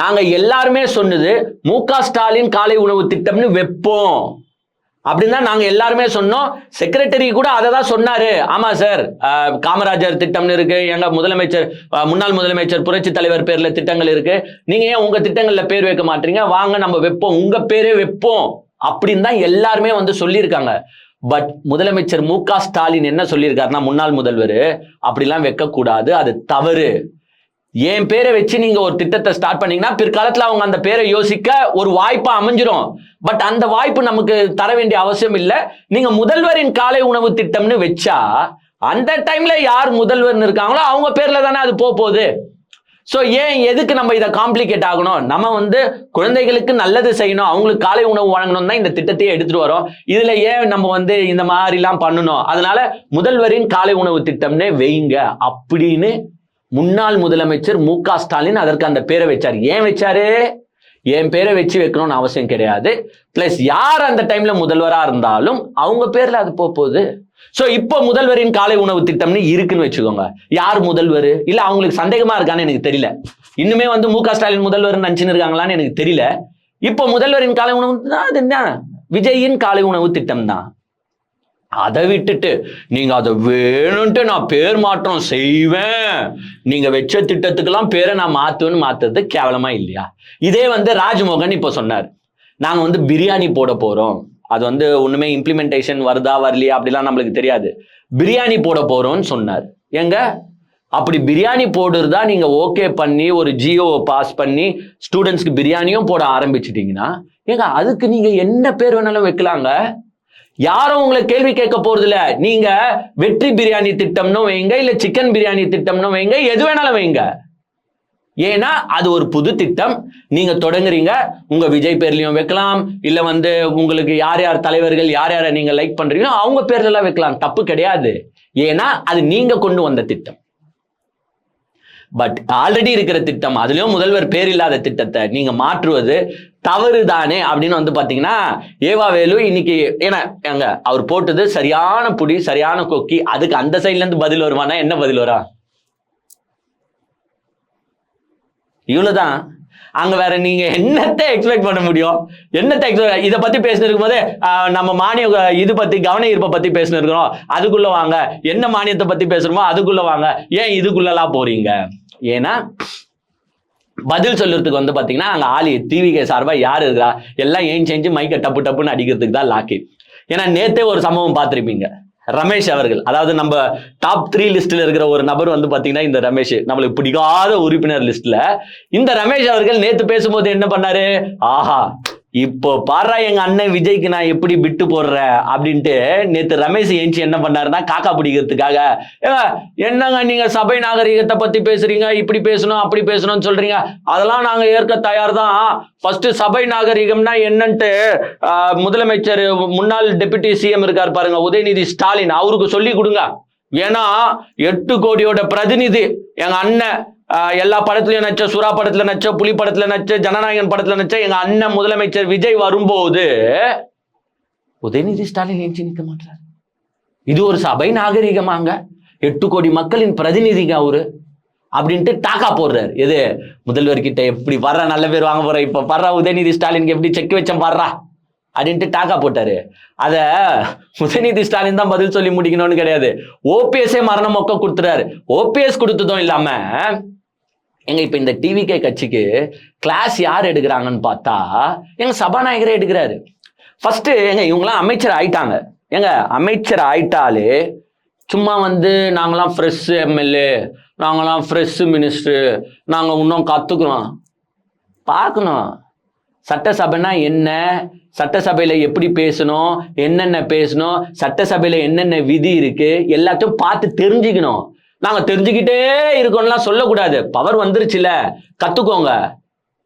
நாங்க எல்லாருமே சொன்னது மு க ஸ்டாலின் காலை உணவு திட்டம்னு வைப்போம் அப்படின்னா நாங்க எல்லாருமே சொன்னோம். செக்ரட்டரி கூட அதை தான் சொன்னாரு. ஆமா சார், காமராஜர் திட்டம்னு இருக்கு, எங்க முதலமைச்சர் முன்னாள் முதலமைச்சர் புரட்சி தலைவர் பேர்ல திட்டங்கள் இருக்கு, நீங்க ஏன் உங்க திட்டங்கள்ல பேர் வைக்க மாட்டீங்க, வாங்க நம்ம வைப்போம், உங்க பேரே வைப்போம் அப்படின்னு தான் எல்லாருமே வந்து சொல்லியிருக்காங்க. பட் முதலமைச்சர் மு க ஸ்டாலின் என்ன சொல்லியிருக்காருன்னா, முன்னாள் முதல்வர் அப்படிலாம் வைக்க கூடாது, அது தவறு. என் பேரை வச்சு நீங்க ஒரு திட்டத்தை ஸ்டார்ட் பண்ணீங்கன்னா பிற்காலத்துல அவங்க அந்த பேரை யோசிக்க ஒரு வாய்ப்பா அமைஞ்சிரும். பட் அந்த வாய்ப்பு நமக்கு தர வேண்டிய அவசியம் இல்லை. நீங்க முதல்வரின் காலை உணவு திட்டம்னு வச்சா அந்த டைம்ல யார் முதல்வர் இருக்காங்களோ அவங்க பேர்ல தானே அது போகுது. ஸோ ஏன் எதுக்கு நம்ம இதை காம்ப்ளிகேட் ஆகணும்? நம்ம வந்து குழந்தைகளுக்கு நல்லது செய்யணும், அவங்களுக்கு காலை உணவு வழங்கணும் தான் இந்த திட்டத்தையே எடுத்துட்டு வரோம். இதுல ஏன் நம்ம வந்து இந்த மாதிரிலாம் பண்ணணும்? அதனால முதல்வரின் காலை உணவு திட்டம்னே வைங்க அப்படின்னு முன்னாள் முதலமைச்சர் மு க ஸ்டாலின் அதற்கு அந்த பேரை வச்சார். ஏன் வச்சாரு? என் பேரை வச்சு வைக்கணும்னு அவசியம் கிடையாது. பிளஸ் யார் அந்த டைம்ல முதல்வரா இருந்தாலும் அவங்க பேர்ல அது போகுது. சோ இப்போ முதல்வரின் காலை உணவு திட்டம்னு இருக்குன்னு வச்சுக்கோங்க. யார் முதல்வர் இல்ல அவங்களுக்கு சந்தேகமா இருக்கான்னு எனக்கு தெரியல. இன்னுமே வந்து மு க ஸ்டாலின் முதல்வர் நினைச்சுன்னு இருக்காங்களான்னு எனக்கு தெரியல. இப்போ முதல்வரின் காலை உணவு தான் அது என்ன, விஜயின் காலை உணவு திட்டம் தான். அதை விட்டுட்டு நீங்க அதை வேணும்ட்டு நான் பேர் மாற்றம் செய்வேன், நீங்க வச்ச திட்டத்துக்கெல்லாம் பேரை நான் மாத்துவேன்னு மாத்துறது கேவலமா இல்லையா? இதே வந்து ராஜ்மோகன் இப்போ சொன்னார், நாங்க வந்து பிரியாணி போட போறோம், அது வந்து ஒண்ணுமே இம்ப்ளிமெண்டேஷன் வருதா வரலையா அப்படிலாம் நம்மளுக்கு தெரியாது, பிரியாணி போட போறோம்னு சொன்னார். எங்க அப்படி பிரியாணி போடுறதா நீங்க ஓகே பண்ணி ஒரு ஜியோ பாஸ் பண்ணி ஸ்டூடெண்ட்ஸ்க்கு பிரியாணியும் போட ஆரம்பிச்சிட்டீங்கன்னா ஏங்க அதுக்கு நீங்க என்ன பேர் வேணாலும் வைக்கலாங்க. யாரும் உங்களை கேள்வி கேட்க போறது இல்ல. நீங்க வெற்றி பிரியாணி திட்டம்னு வைங்க, இல்ல சிக்கன் பிரியாணி திட்டம்னு வைங்க, எது வேணாலும் வைங்க. ஏன்னா அது ஒரு புது திட்டம், நீங்க தொடங்குறீங்க. உங்க விஜய் பேர்லயும் வைக்கலாம், இல்ல வந்து உங்களுக்கு யார் யார் தலைவர்கள் யார் யாரை நீங்க லைக் பண்றீங்களோ அவங்க பேர்ல எல்லாம் வைக்கலாம், தப்பு கிடையாது. ஏன்னா அது நீங்க கொண்டு வந்த திட்டம். பட் ஆல்ரெடி இருக்கிற திட்டம், அதுலயும் முதல்வர் பேர் இல்லாத திட்டத்தை நீங்க மாற்றுவது தவறு தானே அப்படின்னு வந்து பாத்தீங்கன்னா ஏவா வேலு இன்னைக்கு ஏன்னா எங்க அவர் போட்டது சரியான புடி சரியான கொக்கி. அதுக்கு அந்த சைட்ல இருந்து பதில் வருவானா? என்ன பதில் வரா? இவ்வளவுதான். அங்க வேற நீங்க என்னத்தை எக்ஸ்பெக்ட் பண்ண முடியும்? என்னத்தை எக்ஸ்பெக்ட்? இதை பத்தி பேசிட்டு இருக்கும் போதே நம்ம மானிய இது பத்தி கவன ஈர்ப்பை பத்தி பேசிட்டு இருக்கிறோம், அதுக்குள்ள வாங்க. என்ன மானியத்தை பத்தி பேசுறோமோ அதுக்குள்ள வாங்க. ஏன் இதுக்குள்ளலாம் போறீங்க? ஏன்னா பதில் சொல்றதுக்கு வந்து பாத்தீங்கன்னா அங்க ஆளி டிவிகே சார்பா யார் இருக்கா, எல்லாம் ஏன் செஞ்சு மைக்க டப்பு டப்புன்னு அடிக்கிறதுக்கு தான் லாக்கி. ஏன்னா நேத்தே ஒரு சம்பவம் பார்த்திருப்பீங்க, ரமேஷ் அவர்கள், அதாவது நம்ம டாப் 3 லிஸ்ட்ல இருக்கிற ஒரு நபர் வந்து பாத்தீங்கன்னா இந்த ரமேஷ், நம்மளுக்கு பிடிக்காத உறுப்பினர் லிஸ்ட்ல இந்த ரமேஷ் அவர்கள் நேத்து பேசும்போது என்ன பண்ணாரு, ஆஹா இப்போ பாரா எங்க அண்ணன் விஜய்க்கு நான் எப்படி பிட்டு போடுறேன் அப்படின்ட்டு நேத்து ரமேஷ் ஏஞ்சி என்ன பண்ணாருன்னா காக்கா பிடிக்கிறதுக்காக, என்னங்க நீங்க சபை நாகரிகத்தை பத்தி பேசுறீங்க, இப்படி பேசணும் அப்படி பேசணும்னு சொல்றீங்க, அதெல்லாம் நாங்க ஏற்க தயார் தான். ஃபர்ஸ்ட் சபை நாகரிகம்னா என்னன்ட்டு முதலமைச்சர் முன்னாள் டெபுட்டி சிஎம் இருக்கார் பாருங்க உதயநிதி ஸ்டாலின், அவருக்கு சொல்லி கொடுங்க. ஏன்னா 8 கோடியோட பிரதிநிதி எங்க அண்ணன், எல்லா படத்துலயும் நச்ச, சுறா படத்துல நச்ச, புலி படத்துல நச்ச, ஜனநாயகன் படத்துல நச்ச எங்க அண்ணன் முதலமைச்சர் விஜய் வரும்போது உதயநிதி ஸ்டாலின் ஏஞ்சி நிற்க மாட்டார். இது ஒரு சபை நாகரிகமாங்க? 8 கோடி மக்களின் பிரதிநிதிங்க அவரு அப்படின்ட்டு டாக்கா போடுறாரு. எது முதல்வர் கிட்ட எப்படி வர்ற நல்ல பேர் வாங்க போற, இப்ப பர்றா உதயநிதி ஸ்டாலினுக்கு எப்படி செக் வச்சேன் பாடுறா அப்படின்ட்டு டாக்கா போட்டாரு. அத உதயநிதி ஸ்டாலின் தான் பதில் சொல்லி முடிக்கணும்னு கிடையாது, ஓபிஎஸ்ஏ மரண மொக்க கொடுத்துறாரு. ஓபிஎஸ் கொடுத்ததும் இல்லாம எங்க இப்ப இந்த டிவிகே கட்சிக்கு கிளாஸ் யார் எடுக்கிறாங்கன்னு பார்த்தா எங்க சபாநாயகரே எடுக்கிறாரு. ஃபர்ஸ்ட் எங்க இவங்கெல்லாம் அமைச்சர் ஆயிட்டாங்க. எங்க அமைச்சர் ஆயிட்டாலே சும்மா வந்து நாங்களாம் ஃப்ரெஷ் எம்எல்ஏ, நாங்களாம் ஃப்ரெஷ் மினிஸ்டர், நாங்க இன்னும் கத்துக்கிறோம் பார்க்கணும். சட்டசபைனா என்ன, சட்டசபையில எப்படி பேசணும், என்னென்ன பேசணும், சட்டசபையில என்னென்ன விதி இருக்கு எல்லாத்தையும் பார்த்து தெரிஞ்சுக்கணும். நாங்க தெரிஞ்சுக்கிட்டே இருக்கோம்லாம் சொல்லக்கூடாது. பவர் வந்துருச்சுல, கத்துக்கோங்க.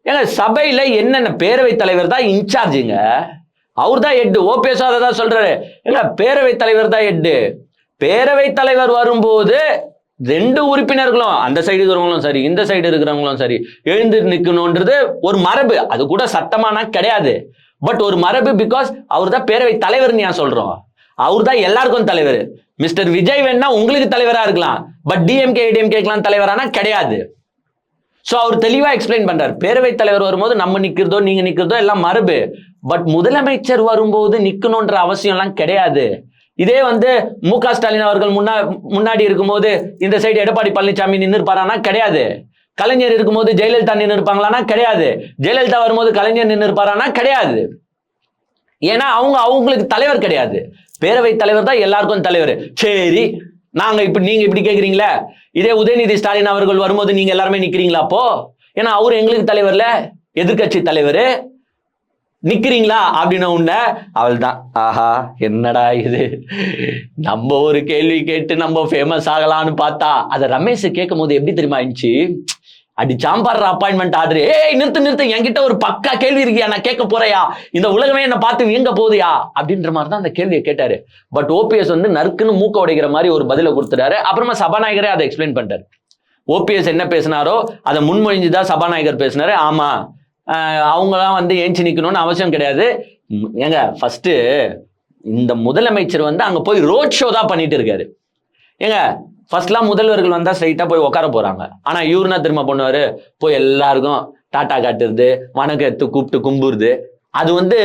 ஏங்க சபையில என்னென்ன, பேரவைத் தலைவர் தான் இன்சார்ஜுங்க, அவர் தான் ஹெட். ஓபிஎஸ் அதை தான் சொல்றாரு. ஏங்க பேரவைத் தலைவர் தான் ஹெட். பேரவைத் தலைவர் வரும்போது 2 உறுப்பினர்களும் அந்த சைடு இருக்கிறவங்களும் சரி இந்த சைடு இருக்கிறவங்களும் சரி எழுந்து நிற்கணும்ன்றது ஒரு மரபு. அது கூட சட்டமானா கிடையாது, பட் ஒரு மரபு. பிகாஸ் அவர் தான் பேரவை தலைவர்னு ஏன் சொல்றோம்? அவர் தான் எல்லாருக்கும் தலைவர். மிஸ்டர் விஜய் வேணா உங்களுக்கு தலைவரா இருக்கலாம், பட் டிஎம்கே ஏடிஎம்கேக்கெல்லாம் தலைவரானா கிடையாது. சோ அவர் தெளிவா எக்ஸ்பிளைன் பண்றாரு, பேரவை தலைவர் வரும்போது நம்ம நிக்கிறதோ நீங்க நிக்கிறதோ எல்லாம் மரபு, பட் முதலமைச்சர் வரும்போது நிக்கணும்ன்ற அவசியம் எல்லாம் கிடையாது. இதே வந்து மு க ஸ்டாலின் அவர்கள் முன்னாடி இருக்கும்போது இந்த சைடு எடப்பாடி பழனிசாமி நின்று இருப்பாரானா கிடையாது. கலைஞர் இருக்கும்போது ஜெயலலிதா நின்று இருப்பாங்களானா கிடையாது. ஜெயலலிதா வரும்போது கலைஞர் நின்று இருப்பாரானா கிடையாது. ஏன்னா அவங்களுக்கு தலைவர் கிடையாது. பேரவை தலைவர் தான் எல்லாருக்கும் தலைவர். சரி, நீங்க இப்படி கேக்குறீங்களா? இதே உதயநிதி ஸ்டாலின் அவர்கள் வரும்போது நீங்க எல்லாருமே நிக்கிறீங்களா? அப்போ ஏன்னா அவரு எங்களுக்கு தலைவர்ல, எதிர்கட்சி தலைவர், நிக்கிறீங்களா அப்படின்னு உன்ன அவள் தான். ஆஹா என்னடா இது, நம்ம ஒரு கேள்வி கேட்டு நம்ம ஃபேமஸ் ஆகலான்னு பார்த்தா அதை ரமேஷ் கேட்கும் போது எப்படி தெரியுமா இருந்துச்சு, அடி சாம்பார் அப்பாயின்மெண்ட் ஆர்டர், ஏய் நிறுத்து என்கிட்ட ஒரு பக்கா கேள்வி இருக்கியா, நான் கேட்க போறையா, இந்த உலகமே என்ன பார்த்து வீங்க போகுதியா அப்படின்ற மாதிரி தான் அந்த கேள்வியை கேட்டாரு. பட் ஓபிஎஸ் வந்து நறுக்குன்னு மூக்க உடைக்கிற மாதிரி ஒரு பதிலை கொடுத்துட்டாரு. அப்புறமா சபாநாயகரே அதை எக்ஸ்பிளைன் பண்ணிட்டாரு. ஓபிஎஸ் என்ன பேசினாரோ அதை முன்மொழிஞ்சுதான் சபாநாயகர் பேசினாரு. ஆமா அவங்களாம் வந்து ஏஞ்சி நிக்கணும்னு அவசியம் கிடையாது. ஏங்க ஃபர்ஸ்ட் இந்த முதலமைச்சர் வந்து அங்க போய் ரோட் ஷோ தான் பண்ணிட்டு இருக்காரு. ஏங்க ஃபர்ஸ்ட்லாம் முதல்வர்கள் வந்தா ஸ்ட்ரைட்டா போய் உட்கார போறாங்க. ஆனா இவருனா திரும்ப பண்ணுவாரு, போய் எல்லாருக்கும் டாட்டா காட்டுறது, வணக்கத்து கூப்பிட்டு கும்புறது. அது வந்து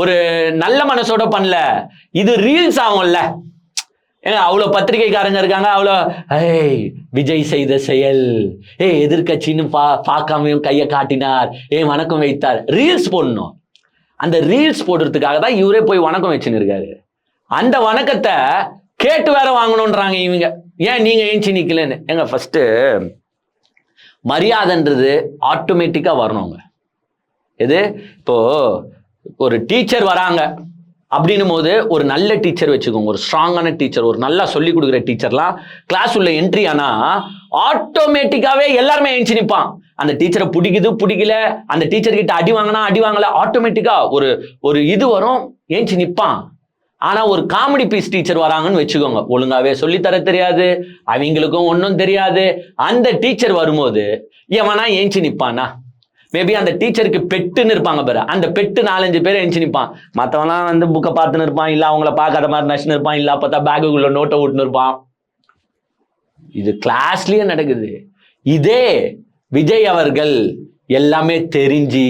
ஒரு நல்ல மனசோட பண்ணல, இது ரீல்ஸ் ஆகும்ல. ஏங்க அவ்வளோ பத்திரிகைக்காரங்க இருக்காங்க, அவ்வளோ விஜய் செய்த செயல், எதிர்கட்சின்னு பார்க்காமையும் கையை காட்டினார், வணக்கம் வைத்தார், ரீல்ஸ் போடணும். அந்த ரீல்ஸ் போடுறதுக்காக தான் இவரே போய் வணக்கம் வச்சுன்னு இருக்காரு. அந்த வணக்கத்தை கேட்டு வேற வாங்கணும்ன்றாங்க இவங்க. ஏன் நீங்க ஏஞ்சி நிக்கலன்னு? ஏங்க ஃபர்ஸ்ட் மரியாதைன்றது ஆட்டோமேட்டிக்கா வரணுங்க. எது இப்போ ஒரு டீச்சர் வராங்க அப்படின்னும் போது ஒரு நல்ல டீச்சர் வச்சுக்கோங்க, ஒரு ஸ்ட்ராங்கான டீச்சர், ஒரு நல்லா சொல்லி கொடுக்குற டீச்சர்லாம் கிளாஸ் உள்ள என்ட்ரி ஆனா ஆட்டோமேட்டிக்காவே எல்லாருமே ஏஞ்சி நிற்பான். அந்த டீச்சரை பிடிக்குது பிடிக்கல, அந்த டீச்சர் கிட்ட அடி வாங்கினா அடி வாங்கல, ஆட்டோமேட்டிக்கா ஒரு இது வரும், ஏஞ்சி நிற்பான். ஆனா ஒரு காமெடி பீஸ் டீச்சர் வராங்கன்னு வச்சுக்கோங்க, ஒழுங்காவே சொல்லித்தர தெரியாது, அவங்களுக்கும் ஒன்றும் தெரியாது. அந்த டீச்சர் வரும்போது எவனா ஏஞ்சி நிற்பானா? மேபி அந்த டீச்சருக்கு பெட்டுன்னு இருப்பாங்க பாரு, அந்த பெட்டு 4-5 பேர் எழுந்து நிற்பான். மற்றவெல்லாம் வந்து புக்கை பார்த்துன்னு இருப்பான், இல்லை அவங்கள பார்க்காத மாதிரி நச்சுன்னு இருப்பான், இல்லை பார்த்தா பேக்குக்குள்ள நோட்டை விட்டுன்னு இருப்பான். இது கிளாஸ்லயே நடக்குது. இதே விஜய் அவர்கள் எல்லாமே தெரிஞ்சு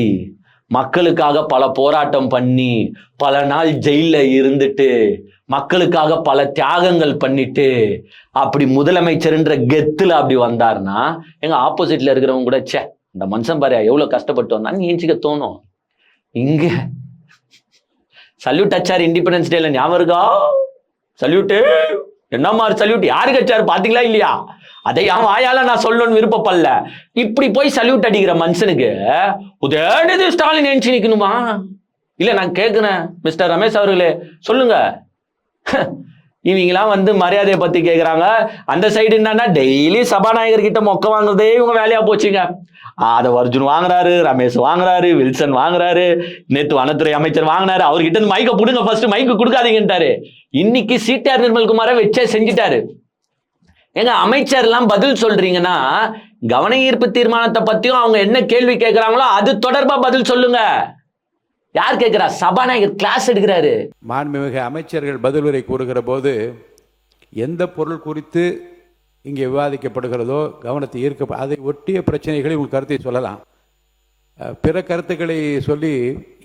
மக்களுக்காக பல போராட்டம் பண்ணி பல நாள் ஜெயில இருந்துட்டு மக்களுக்காக பல தியாகங்கள் பண்ணிட்டு அப்படி முதலமைச்சர்ன்ற கெத்துல அப்படி வந்தாருன்னா எங்க ஆப்போசிட்ல இருக்கிறவங்க கூட சே இந்த மனுஷன் பாரு எவ்வளவு கஷ்டப்பட்டு வந்தான்னு ஏஞ்சிக்க தோணும். இங்க சல்யூட் அச்சார் இண்டிபெண்டன்ஸ் டேல ஞாபகம் இருக்கா? சல்யூட்டு என்ன மாதிரி சல்யூட் யாருக்கு அச்சாரு பாத்தீங்களா இல்லையா? அதை என் வாயால நான் சொல்லணும்னு விருப்பப்படல. இப்படி போய் சல்யூட் அடிக்கிற மனுஷனுக்கு உதயநிதி ஸ்டாலின் ஏஞ்சி நிக்கணுமா? இல்ல நான் கேட்கிறேன் மிஸ்டர் ரமேஷ் அவர்களே சொல்லுங்க. இவங்கெல்லாம் வந்து மரியாதையை பத்தி கேட்கிறாங்க. அந்த சைடு என்னன்னா டெய்லி சபாநாயகர் கிட்ட மொக்க வாங்குறதே இவங்க வேலையா போச்சுங்க. அதை அர்ஜுன் வாங்குறாரு, ரமேஷ் வாங்குறாரு, வில்சன் வாங்குறாரு, நேத்து வனத்துறை அமைச்சர் வாங்கினாரு. அவர்கிட்ட இருந்து மைக்க புடுங்க, ஃபர்ஸ்ட் மைக்கு கொடுக்காதீங்கன்ட்டாரு. இன்னைக்கு சிடிஆர் நிர்மல்குமாரை வச்சே செஞ்சுட்டாரு. ஏங்க அமைச்சர் எல்லாம் பதில் சொல்றீங்கன்னா கவன ஈர்ப்பு தீர்மானத்தை பத்தியும் அவங்க என்ன கேள்வி கேட்கிறாங்களோ அது தொடர்பா பதில் சொல்லுங்க. யார் கேட்கிறா? சபாநாயகர் கிளாஸ் எடுக்கிறாரு. மாண்புமிகு அமைச்சர்கள் பதில் உரை கூறுகிற போது எந்த பொருள் குறித்து இங்கே விவாதிக்கப்படுகிறதோ கவனத்தை ஈர்க்க அதை ஒட்டிய பிரச்சனைகளை உங்கள் கருத்தை சொல்லலாம். பிற கருத்துக்களை சொல்லி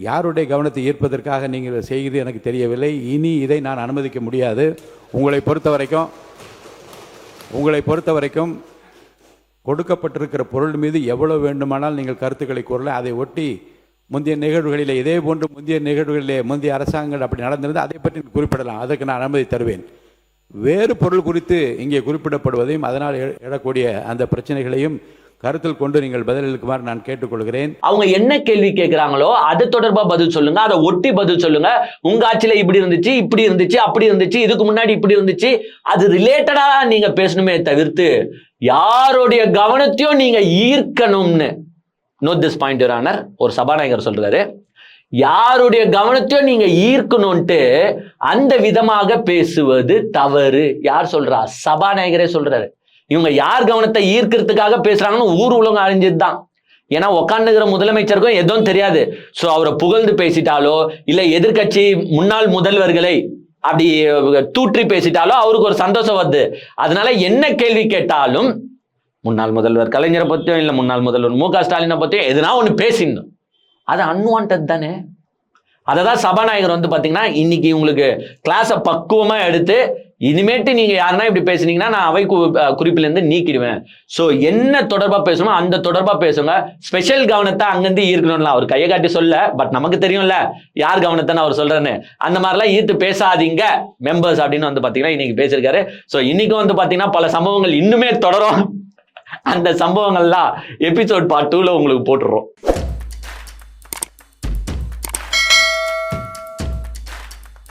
யாருடைய கவனத்தை ஈர்ப்பதற்காக நீங்கள் செய்கிறது எனக்கு தெரியவில்லை. இனி இதை நான் அனுமதிக்க முடியாது. உங்களை பொறுத்த வரைக்கும் கொடுக்கப்பட்டிருக்கிற பொருள் மீது எவ்வளவு வேண்டுமானால் நீங்கள் கருத்துக்களை கூறலாம். அதை ஒட்டி முந்தைய நிகழ்வுகளிலே இதே போன்று முந்தைய அரசாங்கங்கள் அப்படி நடந்திருந்தால் அதை பற்றி குறிப்பிடலாம். அதற்கு நான் அனுமதி தருவேன். வேறு பொருள் குறித்து இங்கே குறிப்பிடப்படுவதையும் அதனால் எழக்கூடிய அந்த பிரச்சனைகளையும் கருத்தில் கொண்டு நீங்கள் பதிலளிக்குமாறு நான் கேட்டுக்கொள்கிறேன். அவங்க என்ன கேள்வி கேட்கிறாங்களோ அது தொடர்பா பதில் சொல்லுங்க, அதை ஒட்டி பதில் சொல்லுங்க. உங்க ஆட்சியில இப்படி இருந்துச்சு, இப்படி இருந்துச்சு, அப்படி இருந்துச்சு, இதுக்கு முன்னாடி இப்படி இருந்துச்சு, அது ரிலேட்டடா நீங்க பேசணுமே தவிர்த்து யாருடைய கவனத்தையும் நீங்க ஈர்க்கணும்னு note this point your honour. ஒரு சபாநாயகர் சொல்றாரு, யாருடைய கவனத்தையும் நீங்க ஈர்க்கணும்ட்டு அந்த விதமாக பேசுவது தவறு. யார் சொல்றா? சபாநாயகரே சொல்றாரு. இவங்க யார் கவனத்தை ஈர்க்கிறதுக்காக பேசுறாங்கன்னு ஊர் உலகம் அறிஞ்சதுதான். ஏன்னா உட்காந்துக்கிற முதலமைச்சருக்கும் எதுவும் தெரியாது. சோ அவரை புகழ்ந்து பேசிட்டாலோ இல்ல எதிர்கட்சி முன்னாள் முதல்வர்களை அப்படி தூற்றி பேசிட்டாலோ அவருக்கு ஒரு சந்தோஷம் வருது. அதனால என்ன கேள்வி கேட்டாலும் முன்னாள் முதல்வர் கலைஞரை பத்தியும் இல்ல முன்னாள் முதல்வர் மு க ஸ்டாலினை பத்தியும் எதுனா ஒண்ணு பேசிடணும். அது அன்வான்ட் தானே. அததான் சபாநாயகர் வந்து பாத்தீங்கன்னா இன்னைக்கு உங்களுக்கு கிளாஸை பக்குவமா எடுத்து இனிமேட்டு நீங்க யாருன்னா இப்படி பேசுனீங்கன்னா நான் அவை குறிப்பில இருந்து நீக்கிடுவேன். சோ என்ன தொடர்பா பேசணுமோ அந்த தொடர்பா பேசுங்க. ஸ்பெஷல் கவனத்தை அங்கிருந்து ஈர்க்கணும்ல அவர் கையை காட்டி சொல்ல, பட் நமக்கு தெரியும்ல யார் கவனத்தை அவர் சொல்றேன்னு. அந்த மாதிரிலாம் ஈர்த்து பேசாதீங்க மெம்பர்ஸ் அப்படின்னு வந்து பாத்தீங்கன்னா இன்னைக்கு பேசியிருக்காரு. சோ இன்னைக்கு வந்து பாத்தீங்கன்னா பல சம்பவங்கள் இன்னுமே தொடரும். அந்த சம்பவங்கள்லாம் எபிசோட் பார்ட் 2ல உங்களுக்கு போட்டுறோம்.